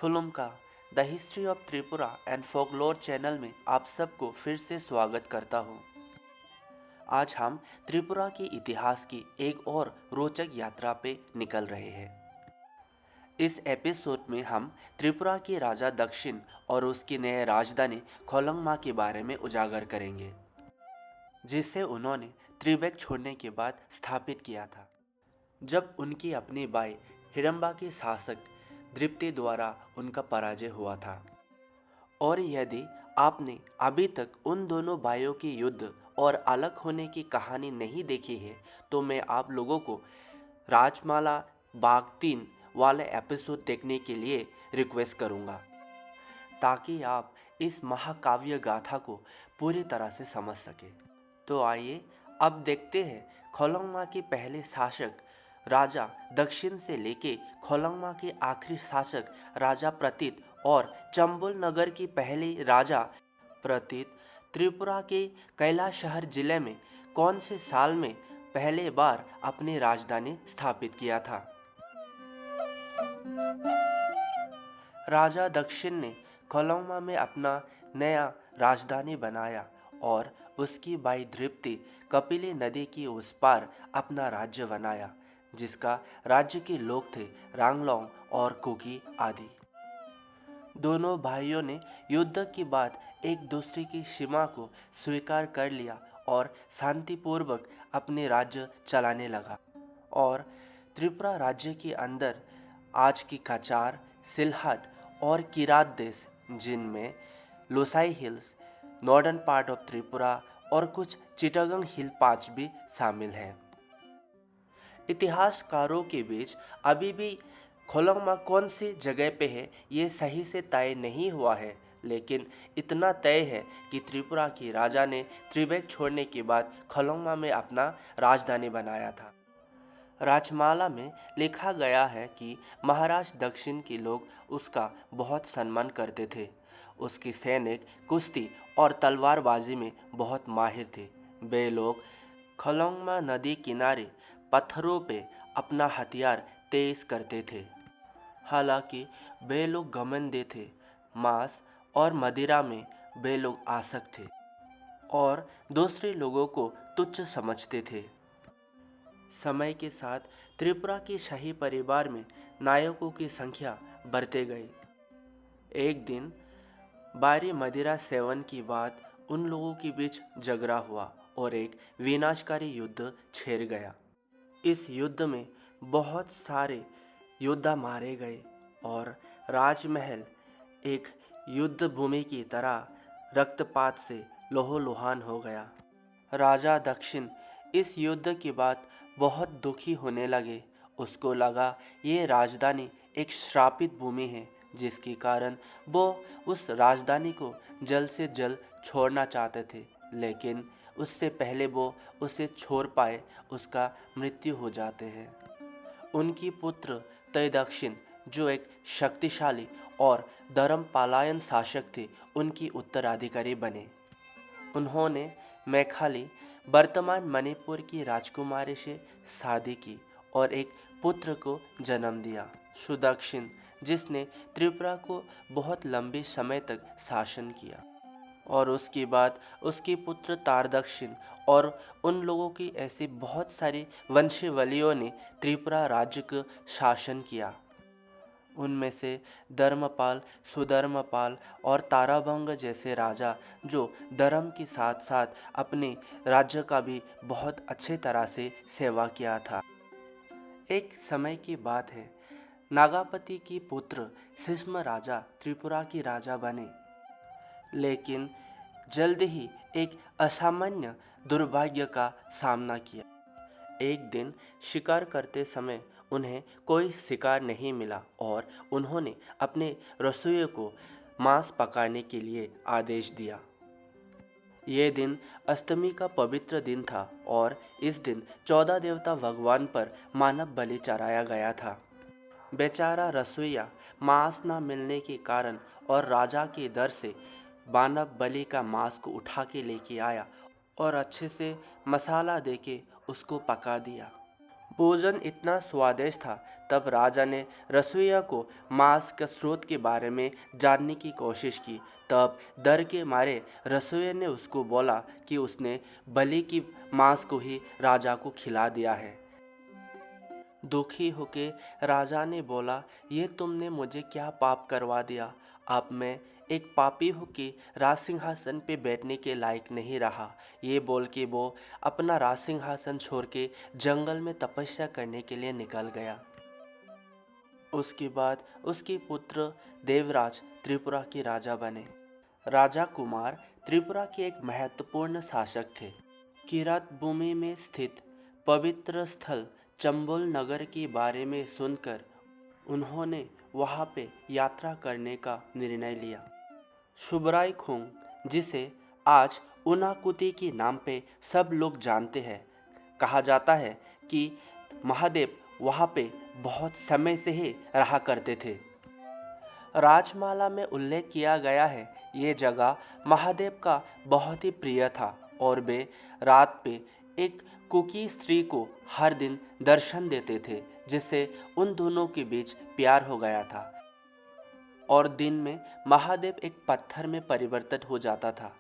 थुलुमका the history of Tripura and folklore channel में आप सबको फिर से स्वागत करता हूँ। आज हम त्रिपुरा के इतिहास की एक और रोचक यात्रा पे निकल रहे हैं। इस एपिसोड में हम त्रिपुरा के राजा दक्षिण और उसकी नई राजधानी खोलंगमा के बारे में उजागर करेंगे, जिसे उन्होंने त्रिबेक छोड़ने के बाद स्थापित किया था, जब उनकी अपनी बाई हिडम्बा के शासक द्रिप्ति द्वारा उनका पराजय हुआ था। और यदि आपने अभी तक उन दोनों भाइयों के युद्ध और अलग होने की कहानी नहीं देखी है, तो मैं आप लोगों को राजमाला बाग 3 वाले एपिसोड देखने के लिए रिक्वेस्ट करूंगा, ताकि आप इस महाकाव्य गाथा को पूरी तरह से समझ सके। तो आइए अब देखते हैं खोलंगमा के पहले शासक राजा दक्षिण से लेके खोलंगमा के आखिरी शासक राजा प्रतीत और चंबल नगर की पहली राजा प्रतीत त्रिपुरा के कैलाश शहर जिले में कौन से साल में पहले बार अपनी राजधानी स्थापित किया था। राजा दक्षिण ने खोलंगमा में अपना नया राजधानी बनाया और उसकी बाई द्रिप्ति कपिली नदी की उस पार अपना राज्य बनाया, जिसका राज्य के लोग थे रांगलोंग और कुकी आदि। दोनों भाइयों ने युद्ध के बाद एक दूसरे की सीमा को स्वीकार कर लिया और शांतिपूर्वक अपने राज्य चलाने लगा। और त्रिपुरा राज्य के अंदर आज की कचार, सिलहट और किरात देश, जिनमें loci hills, northern part of Tripura और कुछ चिटागंग हिल पाच भी शामिल हैं। इतिहासकारों के बीच अभी भी खोलंगमा कौन सी जगह पे है ये सही से तय नहीं हुआ है, लेकिन इतना तय है कि त्रिपुरा के राजा ने त्रिबेक छोड़ने के बाद खोलंगमा में अपना राजधानी बनाया था। राजमाला में लिखा गया है कि महाराज दक्षिण के लोग उसका बहुत सम्मान करते थे। उसके सैनिक कुश्ती और तलवारबाजी में बहुत माहिर थे। वे लोग खोलंगमा नदी किनारे पत्थरों पे अपना हथियार तेज करते थे। हालांकि वे लोग घमंडी थे, मांस और मदिरा में वे लोग आसक्त थे और दूसरे लोगों को तुच्छ समझते थे। समय के साथ त्रिपुरा के शाही परिवार में नायकों की संख्या बढ़ते गई। एक दिन भारी मदिरा सेवन के बाद उन लोगों के बीच झगड़ा हुआ और एक विनाशकारी युद्ध छिड़ गया। इस युद्ध में बहुत सारे योद्धा मारे गए और राजमहल एक युद्ध भूमि की तरह रक्तपात से लोहलुहान हो गया। राजा दक्षिण इस युद्ध के बाद बहुत दुखी होने लगे। उसको लगा ये राजधानी एक श्रापित भूमि है, जिसके कारण वो उस राजधानी को जल्द से जल्द छोड़ना चाहते थे, लेकिन उससे पहले वो उसे छोड़ पाए उसका मृत्यु हो जाते हैं। उनकी पुत्र तय दक्षिण, जो एक शक्तिशाली और धर्मपालायन शासक थे, उनकी उत्तराधिकारी बने। उन्होंने मैखाली, वर्तमान मणिपुर की राजकुमारी से शादी की और एक पुत्र को जन्म दिया, सुदक्षिण, जिसने त्रिपुरा को बहुत लंबे समय तक शासन किया। और उसके बाद उसके पुत्र तारदक्षिण और उन लोगों की ऐसी बहुत सारी वंशावलियों ने त्रिपुरा राज्य का शासन किया। उनमें से धर्मपाल, सुधर्मपाल और ताराभंग जैसे राजा, जो धर्म के साथ साथ अपने राज्य का भी बहुत अच्छे तरह से सेवा किया था। एक समय की बात है, नागापति के पुत्र सिस्म राजा त्रिपुरा के राजा बने, लेकिन जल्द ही एक असामान्य दुर्भाग्य का सामना किया। एक दिन शिकार करते समय उन्हें कोई शिकार नहीं मिला और उन्होंने अपने रसोइयों को मांस पकाने के लिए आदेश दिया। यह दिन अष्टमी का पवित्र दिन था और इस दिन 14 देवता भगवान पर मानव बलि चढ़ाया गया था। बेचारा रसोइया मांस न मिलने के कारण और राजा के डर से मानव बलि का मांस को उठा के लेके आया और अच्छे से मसाला देके उसको पका दिया। भोजन इतना स्वादिष्ट था, तब राजा ने रसोइया को मांस के स्रोत के बारे में जानने की कोशिश की। तब डर के मारे रसोइया ने उसको बोला कि उसने बलि की मांस को ही राजा को खिला दिया है। दुखी होके राजा ने बोला, ये तुमने मुझे क्या पाप करवा दिया। अब मैं एक पापी होके राज सिंहासन पे बैठने के लायक नहीं रहा। ये बोल के वो अपना राज सिंहासन छोड़ के जंगल में तपस्या करने के लिए निकल गया। उसके बाद उसके पुत्र देवराज त्रिपुरा के राजा बने। राजा कुमार त्रिपुरा के एक महत्वपूर्ण शासक थे। किरात भूमि में स्थित पवित्र स्थल चंबल नगर के बारे में सुनकर उन्होंने वहां पे यात्रा करने का निर्णय लिया। सुबराई खोंग, जिसे आज उनाकुती के नाम पे सब लोग जानते हैं, कहा जाता है कि महादेव वहां पे बहुत समय से ही रहा करते थे। राजमाला में उल्लेख किया गया है, ये जगह महादेव का बहुत ही प्रिय था और वे रात पे एक कुकी स्त्री को हर दिन दर्शन देते थे, जिससे उन दोनों के बीच प्यार हो गया था। और दिन में महादेव एक पत्थर में परिवर्तित हो जाता था।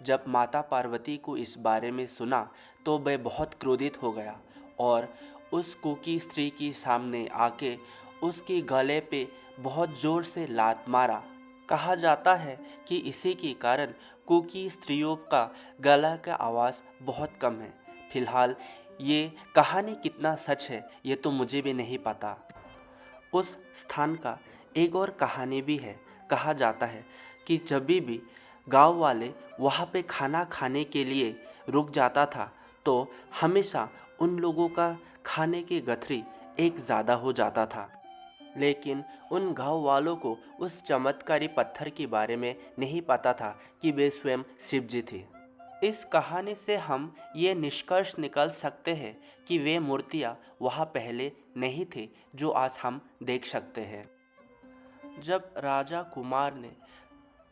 जब माता पार्वती को इस बारे में सुना तो वह बहुत क्रोधित हो गया और उस कुकी स्त्री के सामने आके उसके गले पे बहुत ज़ोर से लात मारा। कहा जाता है कि इसी के कारण कुकी स्त्रियों का गला का आवाज़ बहुत कम है। फिलहाल ये कहानी कितना सच है ये तो मुझे भी नहीं पता। उस स्थान का एक और कहानी भी है। कहा जाता है कि जब भी गांव वाले वहाँ पे खाना खाने के लिए रुक जाता था तो हमेशा उन लोगों का खाने की गठरी एक ज़्यादा हो जाता था। लेकिन उन गांव वालों को उस चमत्कारी पत्थर के बारे में नहीं पता था कि वे स्वयं शिव जी थे। इस कहानी से हम ये निष्कर्ष निकाल सकते हैं कि वे मूर्तियाँ वहाँ पहले नहीं थे जो आज हम देख सकते हैं। जब राजा कुमार ने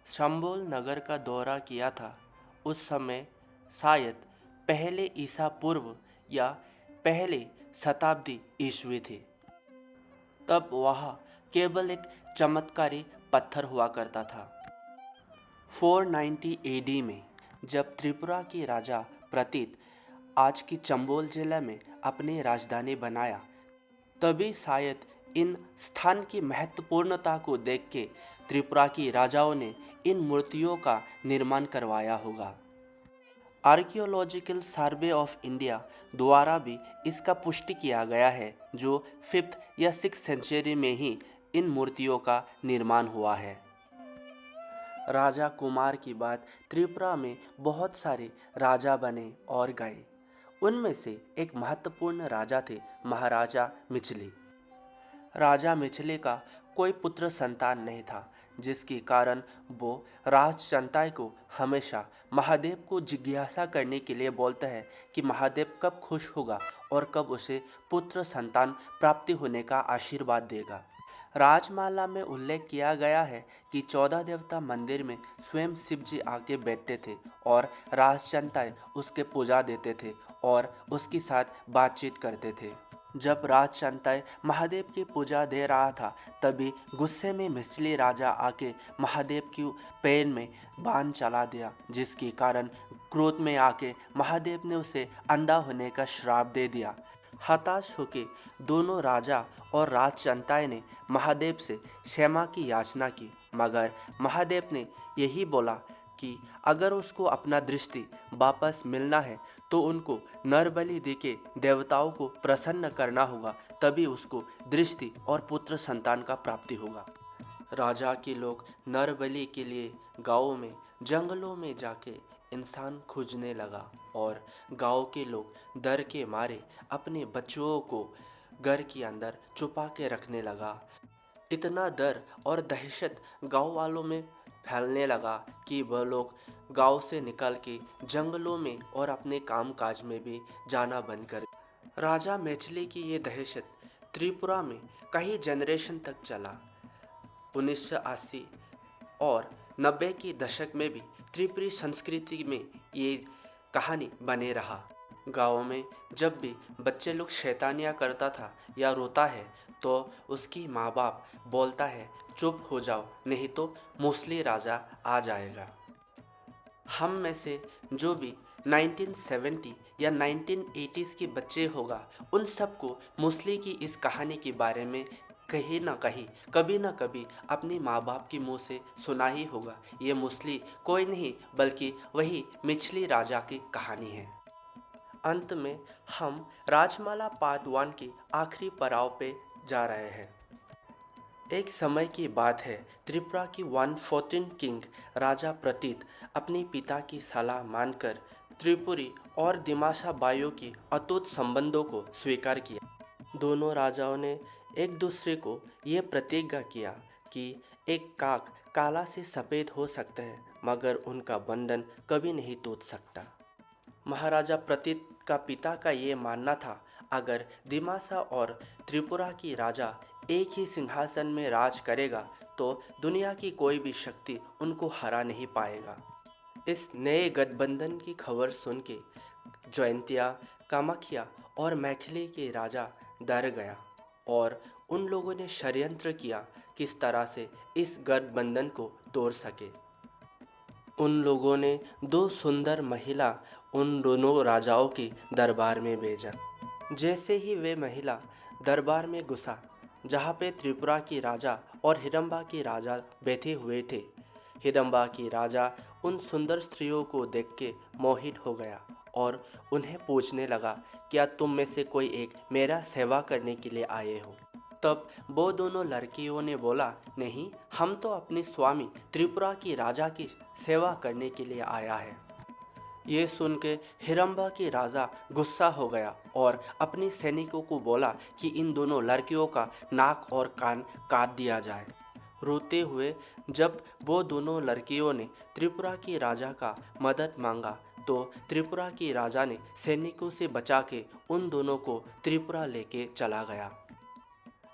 शंबोल नगर का दौरा किया था, उस समय शायद पहले ईसा पूर्व या पहले शताब्दी ईस्वी थी। तब वहाँ केवल एक चमत्कारी पत्थर हुआ करता था। 490 एडी में जब त्रिपुरा के राजा प्रतीत आज की चंबोल जिले में अपनी राजधानी बनाया, तभी शायद इन स्थान की महत्वपूर्णता को देख के त्रिपुरा के राजाओं ने इन मूर्तियों का निर्माण करवाया होगा। आर्कियोलॉजिकल सर्वे ऑफ इंडिया द्वारा भी इसका पुष्टि किया गया है, जो 5th या 6th सेंचुरी में ही इन मूर्तियों का निर्माण हुआ है। राजा कुमार की बात त्रिपुरा में बहुत सारे राजा बने और गए। उनमें से एक महत्वपूर्ण राजा थे महाराजा मिचली। राजा मिचले का कोई पुत्र संतान नहीं था, जिसके कारण वो राजचंताई को हमेशा महादेव को जिज्ञासा करने के लिए बोलता है कि महादेव कब खुश होगा और कब उसे पुत्र संतान प्राप्ति होने का आशीर्वाद देगा। राजमाला में उल्लेख किया गया है कि 14 देवता मंदिर में स्वयं शिव जी आके बैठते थे और राजचंताई उसके पूजा देते थे और उसके साथ बातचीत करते थे। जब राजचंताई महादेव की पूजा दे रहा था, तभी गुस्से में मिचली राजा आके महादेव की पैर में बाण चला दिया, जिसके कारण क्रोध में आके महादेव ने उसे अंधा होने का श्राप दे दिया। हताश होके दोनों राजा और राजचंताई ने महादेव से क्षमा की याचना की, मगर महादेव ने यही बोला कि अगर उसको अपना दृष्टि वापस मिलना है तो उनको नर बलि देके देवताओं को प्रसन्न करना होगा, तभी उसको दृष्टि और पुत्र संतान का प्राप्ति होगा। राजा के लोग नर बलि के लिए गाँवों में जंगलों में जाके इंसान खोजने लगा और गांव के लोग डर के मारे अपने बच्चों को घर के अंदर छुपा के रखने लगा। इतना डर और दहशत गांव वालों में फैलने लगा कि वह लोग गांव से निकल के जंगलों में और अपने कामकाज में भी जाना बंद कर। राजा मैथिली की ये दहशत त्रिपुरा में कई जनरेशन तक चला। 1980 और 90 के दशक में भी त्रिपुरी संस्कृति में ये कहानी बने रहा। गाँव में जब भी बच्चे लोग शैतानियाँ करता था या रोता है तो उसकी माँ बाप बोलता है चुप हो जाओ नहीं तो मूसली राजा आ जाएगा। हम में से जो भी 1970 या 1980s के बच्चे होगा उन सबको मूसली की इस कहानी के बारे में कहीं ना कहीं कभी ना कभी अपने माँ बाप के मुंह से सुना ही होगा। ये मूसली कोई नहीं बल्कि वही मिछली राजा की कहानी है। अंत में हम राजमाला पार्ट 1 के आखिरी पड़ाव पे जा रहे हैं। एक समय की बात है, त्रिपुरा की 114 किंग राजा प्रतीत अपने पिता की सलाह मानकर त्रिपुरी और दिमासा बाइयों की अटूट संबंधों को स्वीकार किया। दोनों राजाओं ने एक दूसरे को ये प्रतिज्ञा किया कि एक काक काला से सफ़ेद हो सकता है मगर उनका बंधन कभी नहीं टूट सकता। महाराजा प्रतीत का पिता का ये मानना था, अगर दिमासा और त्रिपुरा की राजा एक ही सिंहासन में राज करेगा तो दुनिया की कोई भी शक्ति उनको हरा नहीं पाएगा। इस नए गठबंधन की खबर सुन के जयंतिया, कामाख्या और मैथिली के राजा डर गया और उन लोगों ने षड्यंत्र किया किस तरह से इस गठबंधन को तोड़ सके। उन लोगों ने दो सुंदर महिला उन दोनों राजाओं के दरबार में भेजा। जैसे ही वे महिला दरबार में घुसा जहाँ पे त्रिपुरा की राजा और हिडम्बा की राजा बैठे हुए थे, हिडम्बा की राजा उन सुंदर स्त्रियों को देख के मोहित हो गया और उन्हें पूछने लगा, क्या तुम में से कोई एक मेरा सेवा करने के लिए आए हो? तब वो दोनों लड़कियों ने बोला, नहीं, हम तो अपने स्वामी त्रिपुरा की राजा की सेवा करने के लिए आया है। ये सुन के हिडम्बा की राजा गुस्सा हो गया और अपने सैनिकों को बोला कि इन दोनों लड़कियों का नाक और कान काट दिया जाए। रोते हुए जब वो दोनों लड़कियों ने त्रिपुरा की राजा का मदद मांगा तो त्रिपुरा की राजा ने सैनिकों से बचा के उन दोनों को त्रिपुरा लेके चला गया।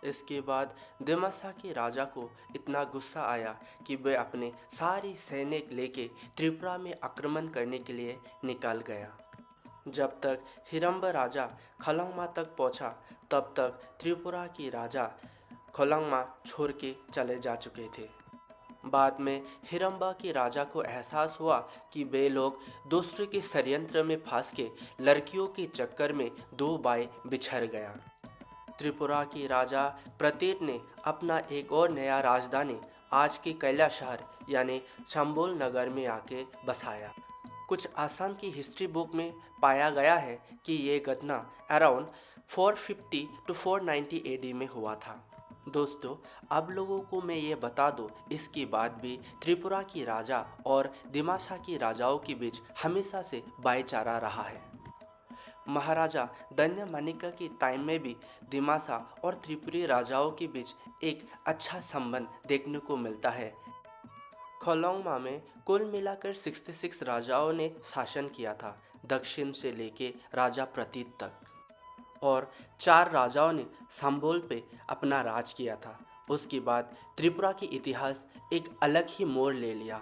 इसके बाद दिमासा के राजा को इतना गुस्सा आया कि वे अपने सारी सैनिक लेके त्रिपुरा में आक्रमण करने के लिए निकल गया। जब तक हिडम्ब राजा खलंगमा तक पहुंचा तब तक त्रिपुरा की राजा खलंगमा छोड़ के चले जा चुके थे। बाद में हिडम्बा के राजा को एहसास हुआ कि वे लोग दूसरे के षड्यंत्र में फंस के लड़कियों के चक्कर में दो बाएं बिछड़ गया। त्रिपुरा की राजा प्रतीत ने अपना एक और नया राजधानी आज के कैला शहर यानी चंबोल नगर में आके बसाया। कुछ आसाम की हिस्ट्री बुक में पाया गया है कि ये घटना अराउंड 450 to 490 AD में हुआ था। दोस्तों, अब लोगों को मैं ये बता दूं, इसके बाद भी त्रिपुरा की राजा और दिमासा की राजाओं के बीच हमेशा से भाईचारा रहा है। महाराजा दंडमाणिक्य के टाइम में भी दिमासा और त्रिपुरी राजाओं के बीच एक अच्छा संबंध देखने को मिलता है। खलौंगमा में कुल मिलाकर 66 राजाओं ने शासन किया था, दक्षिण से लेके राजा प्रतीत तक, और 4 राजाओं ने संबोल पे अपना राज किया था। उसके बाद त्रिपुरा की इतिहास एक अलग ही मोड़ ले लिया।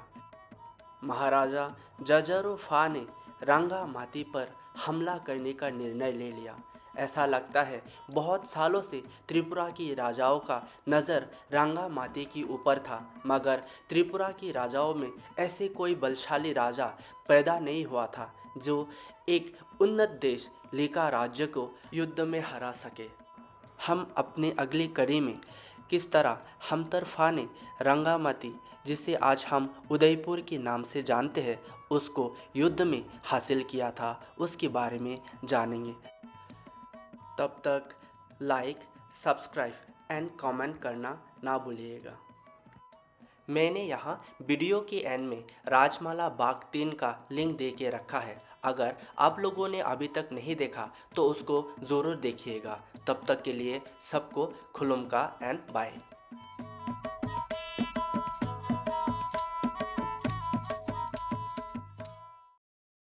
महाराजा जजरोफा ने रंगामाती पर हमला करने का निर्णय ले लिया। ऐसा लगता है बहुत सालों से त्रिपुरा की राजाओं का नज़र रंगामाती के ऊपर था, मगर त्रिपुरा की राजाओं में ऐसे कोई बलशाली राजा पैदा नहीं हुआ था जो एक उन्नत देश लीका राज्य को युद्ध में हरा सके। हम अपने अगली कड़ी में किस तरह हमतरफा ने रंगामाती, जिसे आज हम उदयपुर के नाम से जानते हैं, उसको युद्ध में हासिल किया था, उसके बारे में जानेंगे। तब तक लाइक, सब्सक्राइब एंड कमेंट करना ना भूलिएगा। मैंने यहाँ वीडियो के एंड में राजमाला बाग 3 का लिंक दे के रखा है। अगर आप लोगों ने अभी तक नहीं देखा तो उसको ज़रूर देखिएगा। तब तक के लिए सबको खुलुमका एंड बाय।